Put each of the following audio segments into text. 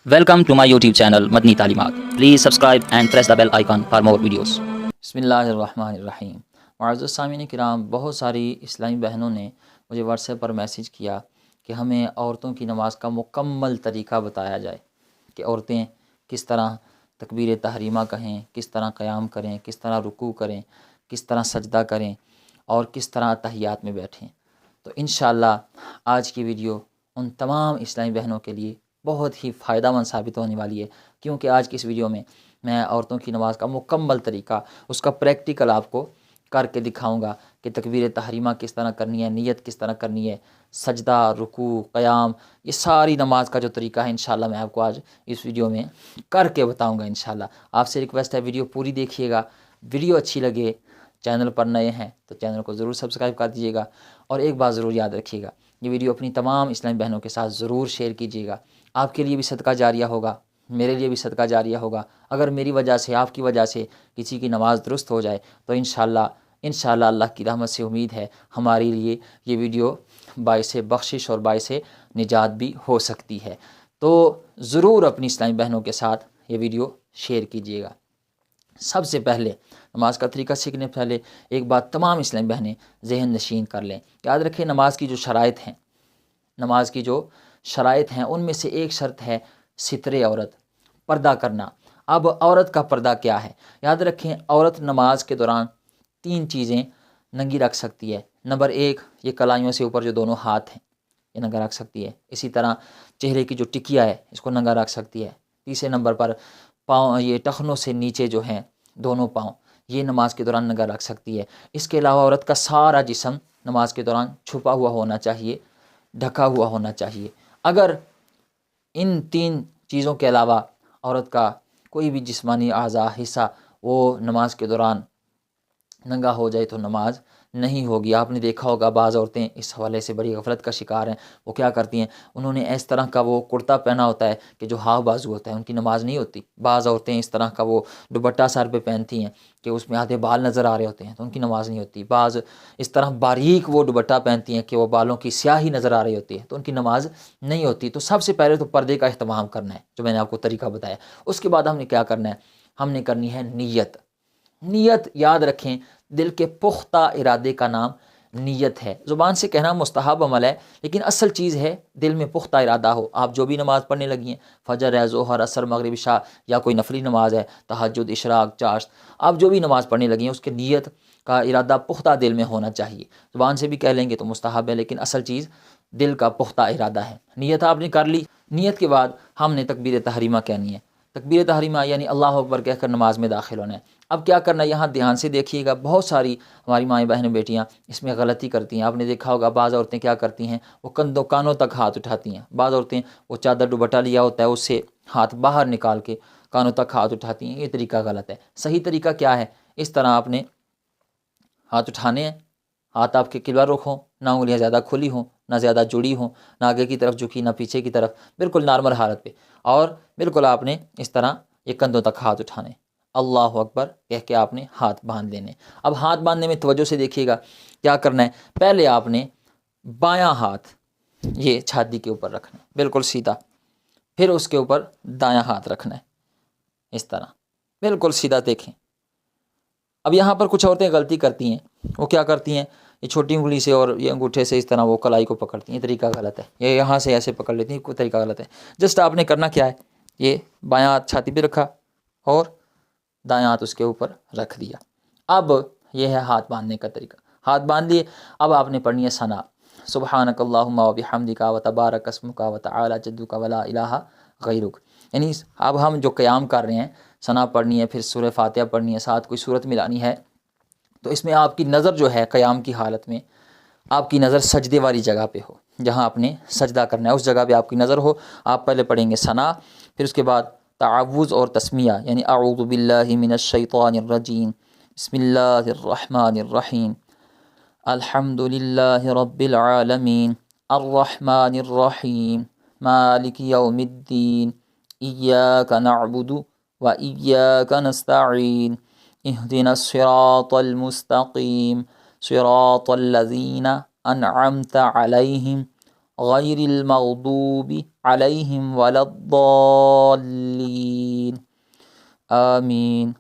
Welcome to my YouTube channel Madni Talimat. Please subscribe and press the bell icon for more videos. بسم اللہ الرحمن الرحیم۔ معزز سامعین کرام، بہت ساری اسلامی بہنوں نے مجھے واٹس ایپ پر میسیج کیا کہ ہمیں عورتوں کی نماز کا مکمل طریقہ بتایا جائے کہ عورتیں کس طرح تکبیر تحریمہ کہیں، کس طرح قیام کریں، کس طرح رکوع کریں، کس طرح سجدہ کریں اور کس طرح تحیات میں بیٹھیں۔ تو انشاءاللہ آج کی ویڈیو ان تمام اسلامی بہنوں کے لیے بہت ہی فائدہ مند ثابت ہونے والی ہے، کیونکہ آج کی اس ویڈیو میں عورتوں کی نماز کا مکمل طریقہ، اس کا پریکٹیکل آپ کو کر کے دکھاؤں گا کہ تکبیر تحریمہ کس طرح کرنی ہے، نیت کس طرح کرنی ہے، سجدہ، رکوع، قیام، یہ ساری نماز کا جو طریقہ ہے انشاءاللہ میں آپ کو آج اس ویڈیو میں کر کے بتاؤں گا انشاءاللہ۔ آپ سے ریکویسٹ ہے ویڈیو پوری دیکھیے گا، ویڈیو اچھی لگے، چینل پر نئے ہیں تو چینل کو ضرور سبسکرائب کر دیجیے گا، اور ایک بات ضرور یاد رکھیے گا، یہ ویڈیو اپنی تمام اسلامی بہنوں کے ساتھ ضرور شیئر کیجیے گا۔ آپ کے لیے بھی صدقہ جاریہ ہوگا، میرے لیے بھی صدقہ جاریہ ہوگا۔ اگر میری وجہ سے، آپ کی وجہ سے کسی کی نماز درست ہو جائے تو انشاءاللہ اللہ کی رحمت سے امید ہے ہمارے لیے یہ ویڈیو باعث بخشش اور باعث نجات بھی ہو سکتی ہے۔ تو ضرور اپنی اسلامی بہنوں کے ساتھ یہ ویڈیو شیئر کیجیے گا۔ سب سے پہلے نماز کا طریقہ سیکھنے پہلے ایک بات تمام اسلامی بہنیں ذہن نشین کر لیں، یاد رکھیں نماز کی جو شرائط ہیں ان میں سے ایک شرط ہے ستر عورت، پردہ کرنا۔ اب عورت کا پردہ کیا ہے؟ یاد رکھیں عورت نماز کے دوران 3 چیزیں ننگی رکھ سکتی ہے۔ نمبر 1، یہ کلائیوں سے اوپر جو دونوں ہاتھ ہیں یہ ننگا رکھ سکتی ہے۔ اسی طرح چہرے کی جو ٹکیا ہے اس کو ننگا رکھ سکتی ہے۔ تیسرے نمبر پر پاؤں، یہ ٹخنوں سے نیچے جو ہیں دونوں پاؤں، یہ نماز کے دوران ننگا رکھ سکتی ہے۔ اس کے علاوہ عورت کا سارا جسم نماز کے دوران چھپا ہوا ہونا چاہیے، ڈھکا ہوا ہونا چاہیے۔ اگر ان 3 چیزوں کے علاوہ عورت کا کوئی بھی جسمانی اعضاء حصہ وہ نماز کے دوران ننگا ہو جائے تو نماز نہیں ہوگی۔ آپ نے دیکھا ہوگا بعض عورتیں اس حوالے سے بڑی غفلت کا شکار ہیں۔ وہ کیا کرتی ہیں، انہوں نے اس طرح کا وہ کرتا پہنا ہوتا ہے کہ جو ہاف بازو ہوتا ہے، ان کی نماز نہیں ہوتی۔ بعض عورتیں اس طرح کا وہ دوپٹہ سر پہ پہنتی ہیں کہ اس میں آدھے بال نظر آ رہے ہوتے ہیں تو ان کی نماز نہیں ہوتی۔ بعض اس طرح باریک وہ دوپٹہ پہنتی ہیں کہ وہ بالوں کی سیاہی نظر آ رہی ہوتی ہے تو ان کی نماز نہیں ہوتی۔ تو سب سے پہلے تو پردے کا اہتمام کرنا ہے، جو میں نے آپ کو طریقہ بتایا۔ اس کے بعد ہم نے کیا کرنا ہے، ہم نے کرنی ہے نیت۔ نیت یاد رکھیں دل کے پختہ ارادے کا نام نیت ہے۔ زبان سے کہنا مستحب عمل ہے، لیکن اصل چیز ہے دل میں پختہ ارادہ ہو۔ آپ جو بھی نماز پڑھنے لگی ہیں، فجر ہے، ظہر، عصر، مغرب، عشاء، یا کوئی نفلی نماز ہے، تہجد، اشراق، چاشت، آپ جو بھی نماز پڑھنے لگی ہیں اس کے نیت کا ارادہ پختہ دل میں ہونا چاہیے۔ زبان سے بھی کہہ لیں گے تو مستحب ہے، لیکن اصل چیز دل کا پختہ ارادہ ہے۔ نیت آپ نے کر لی، نیت کے بعد ہم نے تکبیر تحریمہ کہنی ہے۔ تکبیر تحریمہ یعنی اللہ اکبر کہہ کر نماز میں داخل ہونا ہے۔ اب کیا کرنا ہے، یہاں دھیان سے دیکھیے گا، بہت ساری ہماری مائیں بہنیں بیٹیاں اس میں غلطی کرتی ہیں۔ آپ نے دیکھا ہوگا بعض عورتیں کیا کرتی ہیں، وہ کانوں تک ہاتھ اٹھاتی ہیں۔ بعض عورتیں وہ چادر دوپٹہ لیا ہوتا ہے اس سے ہاتھ باہر نکال کے کانوں تک ہاتھ اٹھاتی ہیں، یہ طریقہ غلط ہے۔ صحیح طریقہ کیا ہے، اس طرح آپ نے ہاتھ اٹھانے ہیں، ہاتھ آپ کے قبلہ رخ ہوں، نہ انگلیاں زیادہ کھلی ہوں، نہ زیادہ جڑی ہوں، نہ آگے کی طرف جھکی نہ پیچھے کی طرف، بالکل نارمل حالت پہ، اور بالکل آپ نے اس طرح یہ کندھوں تک ہاتھ اٹھانے، اللہ اکبر کہہ کے آپ نے ہاتھ باندھ لینے۔ اب ہاتھ باندھنے میں توجہ سے دیکھیے گا کیا کرنا ہے، پہلے آپ نے بایاں ہاتھ یہ چھاتی کے اوپر رکھنا ہے بالکل سیدھا، پھر اس کے اوپر دایاں ہاتھ رکھنا ہے اس طرح بالکل سیدھا۔ دیکھیں اب یہاں پر کچھ عورتیں غلطی کرتی ہیں، وہ کیا کرتی ہیں، یہ چھوٹی انگلی سے اور یہ انگوٹھے سے اس طرح وہ کلائی کو پکڑتی ہیں، یہ طریقہ غلط ہے۔ یہ یہاں سے ایسے پکڑ لیتی ہیں، کوئی طریقہ غلط ہے۔ جسٹ آپ نے کرنا کیا ہے، یہ بایاں ہاتھ چھاتی پہ رکھا اور دایاں ہاتھ اس کے اوپر رکھ دیا۔ اب یہ ہے ہاتھ باندھنے کا طریقہ۔ ہاتھ باندھ لیے، اب آپ نے پڑھنی ہے ثنا، سبحانک اللہم و بحمدک و تبارک اسمک و تعالی جدک ولا الہ غیرک۔ یعنی اب ہم جو قیام کر رہے ہیں، ثنا پڑھنی ہے، پھر سورہ فاتحہ پڑھنی ہے، ساتھ کوئی سورت ملانی ہے، تو اس میں آپ کی نظر جو ہے قیام کی حالت میں آپ کی نظر سجدے والی جگہ پہ ہو، جہاں آپ نے سجدہ کرنا ہے اس جگہ پہ آپ کی نظر ہو۔ آپ پہلے پڑھیں گے ثنا، پھر اس کے بعد تعوذ اور تسمیہ، یعنی اعوذ باللہ من الشیطان الرجیم، بسم اللہ الرحمن الرحیم، الحمد للہ رب العالمین، الرحمن الرحیم، مالک یوم الدین، ایاک نعبد و ایاک نستعین، اہدنا الصراط المستقیم، صراط الذین انعمت علیہم غیر المغضوب علیہم ولا الضالین آمین۔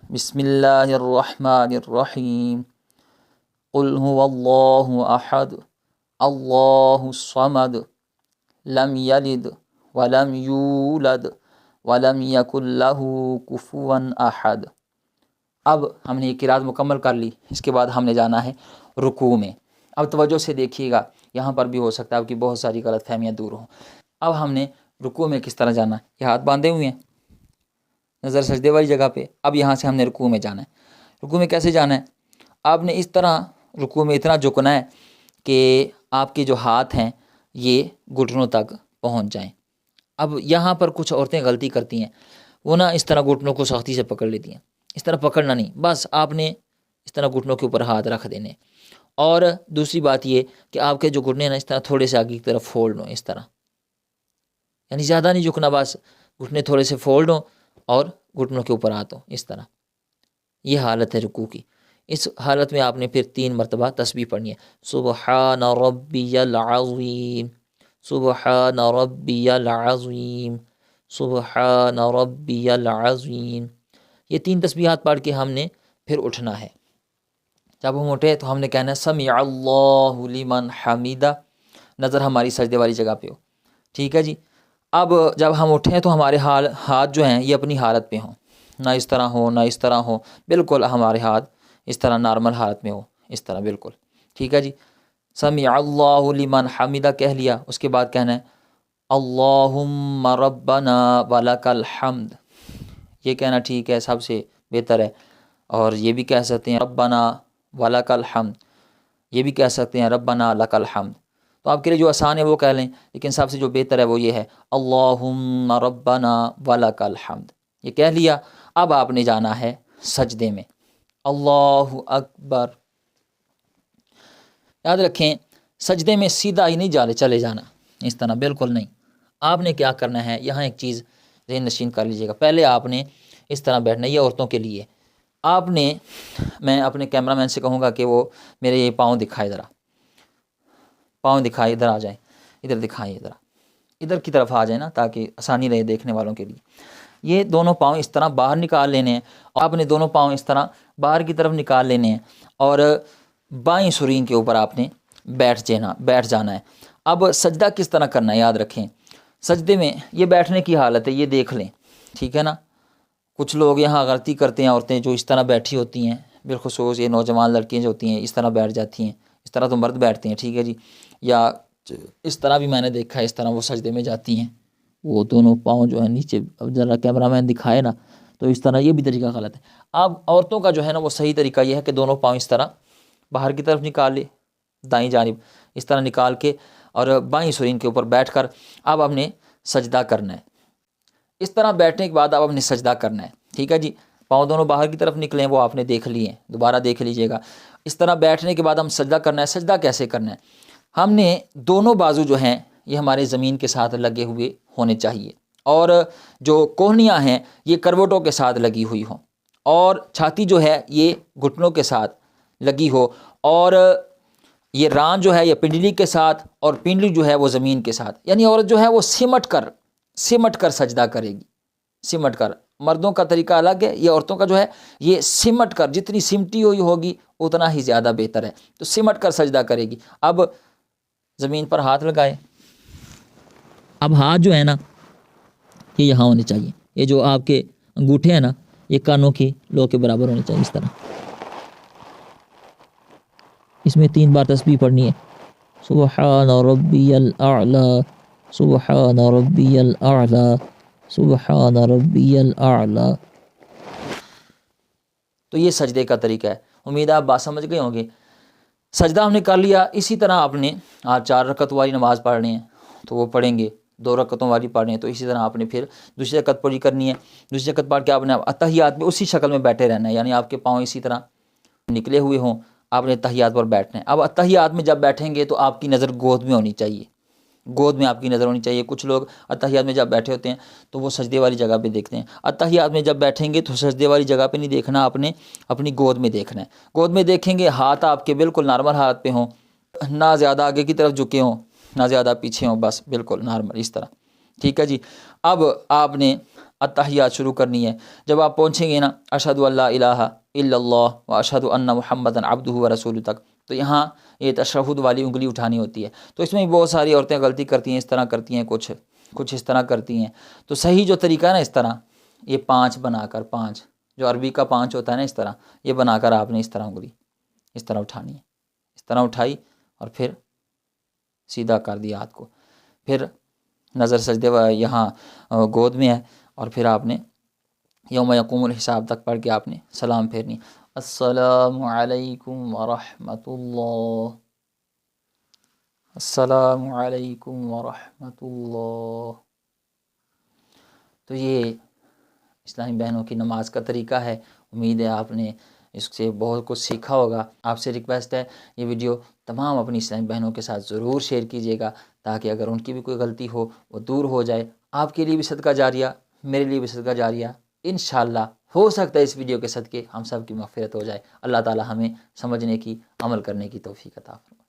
بسم اللہ الرحمن الرحیم۔ قل هو اللہ احد اللہ الصمد لم یلد ولم یولد ولم یکن لہ کفوا احد۔ اب ہم نے یہ قرات مکمل کر لی، اس کے بعد ہم نے جانا ہے رکوع میں۔ اب توجہ سے دیکھیے گا، یہاں پر بھی ہو سکتا ہے آپ کی بہت ساری غلط فہمیاں دور ہوں۔ اب ہم نے رکوع میں کس طرح جانا ہے، یہ ہاتھ باندھے ہوئے ہیں، نظر سجدے والی جگہ پہ۔ اب یہاں سے ہم نے رکوع میں جانا ہے۔ رکوع میں کیسے جانا ہے؟ آپ نے اس طرح رکوع میں اتنا جھکنا ہے کہ آپ کے جو ہاتھ ہیں یہ گھٹنوں تک پہنچ جائیں۔ اب یہاں پر کچھ عورتیں غلطی کرتی ہیں، وہ نا اس طرح گھٹنوں کو سختی سے پکڑ لیتی ہیں۔ اس طرح پکڑنا نہیں، بس آپ نے اس طرح گھٹنوں کے اوپر ہاتھ رکھ دینے۔ اور دوسری بات یہ کہ آپ کے جو گھٹنے ہیں نا اس طرح تھوڑے سے آگے کی طرف فولڈ ہوں، اس طرح، یعنی زیادہ نہیں جھکنا، بس گھٹنے تھوڑے سے فولڈ ہوں اور گھٹنوں کے اوپر ہاتھ ہوں، اس طرح۔ یہ حالت ہے رکوع کی۔ اس حالت میں آپ نے پھر 3 مرتبہ تسبیح پڑھنی ہے، سبحان ربی العظیم، سبحان ربی العظیم، سبحان ربی العظیم۔ یہ 3 تسبیحات پڑھ کے ہم نے پھر اٹھنا ہے۔ جب ہم اٹھے تو ہم نے کہنا ہے سمع اللہ لمن حمیدہ، نظر ہماری سجدے والی جگہ پہ ہو، ٹھیک ہے جی۔ اب جب ہم اٹھیں تو ہمارے ہاتھ جو ہیں یہ اپنی حالت پہ ہوں، نہ اس طرح ہو نہ اس طرح ہو، بالکل ہمارے ہاتھ اس طرح نارمل حالت میں ہو، اس طرح بالکل، ٹھیک ہے جی۔ سمع اللہ لمن حمیدہ کہہ لیا، اس کے بعد کہنا ہے اللہم ربنا ولک الحمد، یہ کہنا ٹھیک ہے، سب سے بہتر ہے۔ اور یہ بھی کہہ سکتے ہیں ربنا ولک الحمد، یہ بھی کہہ سکتے ہیں ربنا لک الحمد، تو آپ کے لیے جو آسان ہے وہ کہہ لیں، لیکن سب سے جو بہتر ہے وہ یہ ہے اللہم ربنا ولک الحمد، یہ کہہ لیا۔ اب آپ نے جانا ہے سجدے میں، اللہ اکبر۔ یاد رکھیں سجدے میں سیدھا ہی نہیں چلے جانا، اس طرح بالکل نہیں۔ آپ نے کیا کرنا ہے، یہاں ایک چیز ذہن نشین کر لیجیے گا، پہلے آپ نے اس طرح بیٹھنا ہے، یہ عورتوں کے لیے۔ آپ نے، میں اپنے کیمرہ مین سے کہوں گا کہ وہ میرے یہ پاؤں دکھائے، ذرا پاؤں دکھائے، ادھر آ جائیں، ادھر دکھائیں، ادھر کی طرف آ جائیں نا، تاکہ آسانی رہے دیکھنے والوں کے لیے۔ یہ دونوں پاؤں اس طرح باہر نکال لینے ہیں، آپ نے دونوں پاؤں اس طرح باہر کی طرف نکال لینے ہیں، اور بائیں سرین کے اوپر آپ نے بیٹھ جانا ہے۔ اب سجدہ کس طرح کرنا ہے یاد رکھیں، سجدے میں یہ بیٹھنے کی حالت ہے، یہ دیکھ لیں، ٹھیک ہے نا۔ کچھ لوگ یہاں غلطی کرتے ہیں، عورتیں جو اس طرح بیٹھی ہوتی ہیں، بالخصوص یہ نوجوان لڑکیاں جو ہوتی ہیں اس طرح بیٹھ جاتی ہیں، اس طرح تو مرد بیٹھتے ہیں، ٹھیک ہے جی، یا اس طرح بھی میں نے دیکھا ہے، اس طرح وہ سجدے میں جاتی ہیں، وہ دونوں پاؤں جو ہے نیچے، اب ذرا کیمرہ مین دکھائے نا، تو اس طرح یہ بھی طریقہ غلط ہے۔ اب عورتوں کا جو ہے نا وہ صحیح طریقہ یہ ہے کہ دونوں پاؤں اس طرح باہر کی طرف نکال لے، دائیں جانب اس طرح نکال کے، اور بائیں سرین کے اوپر بیٹھ کر اب آپ نے سجدہ کرنا ہے۔ اس طرح بیٹھنے کے بعد اب آپ نے سجدہ کرنا ہے، ٹھیک ہے جی۔ پاؤں دونوں باہر کی طرف نکلیں، وہ آپ نے دیکھ لیے، دوبارہ دیکھ لیجئے گا۔ اس طرح بیٹھنے کے بعد ہم سجدہ کرنا ہے۔ سجدہ کیسے کرنا ہے؟ ہم نے دونوں بازو جو ہیں یہ ہمارے زمین کے ساتھ لگے ہوئے ہونے چاہیے، اور جو کوہنیاں ہیں یہ کروٹوں کے ساتھ لگی ہوئی ہوں، اور چھاتی جو ہے یہ گھٹنوں کے ساتھ لگی ہو، اور یہ ران جو ہے یہ پنڈلی کے ساتھ، اور پنڈلی جو ہے وہ زمین کے ساتھ، یعنی عورت جو ہے وہ سمٹ کر سجدہ کرے گی، سمٹ کر۔ مردوں کا طریقہ الگ ہے، یہ عورتوں کا جو ہے یہ سمٹ کر، جتنی سمٹی ہوئی ہوگی اتنا ہی زیادہ بہتر ہے، تو سمٹ کر سجدہ کرے گی۔ اب زمین پر ہاتھ لگائے، اب ہاتھ جو ہے نا یہ یہاں ہونے چاہیے، یہ جو آپ کے انگوٹھے ہیں نا یہ کانوں کی لو کے برابر ہونے چاہیے، اس طرح۔ اس میں 3 بار تسبیح پڑھنی ہے، سبحان ربی الاعلی، سبحان ربی الاعلی، سبحان ربی الاعلی۔ تو یہ سجدے کا طریقہ ہے، امید ہے آپ بات سمجھ گئے ہوں گے۔ سجدہ ہم نے کر لیا، اسی طرح آپ نے 4 رکعت والی نماز پڑھنی ہے تو وہ پڑھیں گے، 2 رکعتوں والی پڑھنی ہے تو اسی طرح آپ نے پھر دوسری رکعت پوری کرنی ہے۔ دوسری رکعت پڑھ کے آپ نے اتحیات میں اسی شکل میں بیٹھے رہنا ہے، یعنی آپ کے پاؤں اسی طرح نکلے ہوئے ہوں، آپ نے اتحیات پر بیٹھنا ہے۔ اب اتحیات میں جب بیٹھیں گے تو آپ کی نظر گود میں ہونی چاہیے، گود میں آپ کی نظر ہونی چاہیے۔ کچھ لوگ اتحیات میں جب بیٹھے ہوتے ہیں تو وہ سجدے والی جگہ پہ دیکھتے ہیں، اتحیات میں جب بیٹھیں گے تو سجدے والی جگہ پہ نہیں دیکھنا، آپ نے اپنی گود میں دیکھنا ہے۔ گود میں دیکھیں گے، ہاتھ آپ کے بالکل نارمل حالت پہ ہوں، نہ زیادہ آگے کی طرف جھکے ہوں، نہ زیادہ پیچھے ہوں، بس بالکل نارمل اس طرح، ٹھیک ہے جی۔ اب آپ نے التحیات شروع کرنی ہے۔ جب آپ پہنچیں گے نا اشہد ان لا الہ الا اللہ و اشہد ان محمدًا عبدہ و رسولہ تک، تو یہاں یہ تشہد والی انگلی اٹھانی ہوتی ہے۔ تو اس میں بھی بہت ساری عورتیں غلطی کرتی ہیں، اس طرح کرتی ہیں، کچھ اس طرح کرتی ہیں۔ تو صحیح جو طریقہ ہے نا، اس طرح یہ 5 بنا کر، 5 جو عربی کا 5 ہوتا ہے نا، اس طرح یہ بنا کر آپ نے اس طرح انگلی اس طرح اٹھانی ہے، اس طرح اٹھائی اور پھر سیدھا کر دیا ہاتھ کو، پھر نظر سجدے یہاں گود میں ہے، اور پھر آپ نے یوم یقوم الحساب تک پڑھ کے آپ نے سلام پھیرنی، السلام علیکم ورحمۃ اللہ، السلام علیکم ورحمۃ اللہ۔ تو یہ اسلامی بہنوں کی نماز کا طریقہ ہے۔ امید ہے آپ نے اس سے بہت کچھ سیکھا ہوگا۔ آپ سے ریکویسٹ ہے یہ ویڈیو تمام اپنی اسلامی بہنوں کے ساتھ ضرور شیئر کیجیے گا، تاکہ اگر ان کی بھی کوئی غلطی ہو وہ دور ہو جائے۔ آپ کے لیے بھی صدقہ جاریہ، میرے لیے بھی صدقہ جاریہ، انشاءاللہ ہو سکتا ہے اس ویڈیو کے صدقے ہم سب کی مغفرت ہو جائے۔ اللہ تعالی ہمیں سمجھنے کی، عمل کرنے کی توفیق عطا فرمائے۔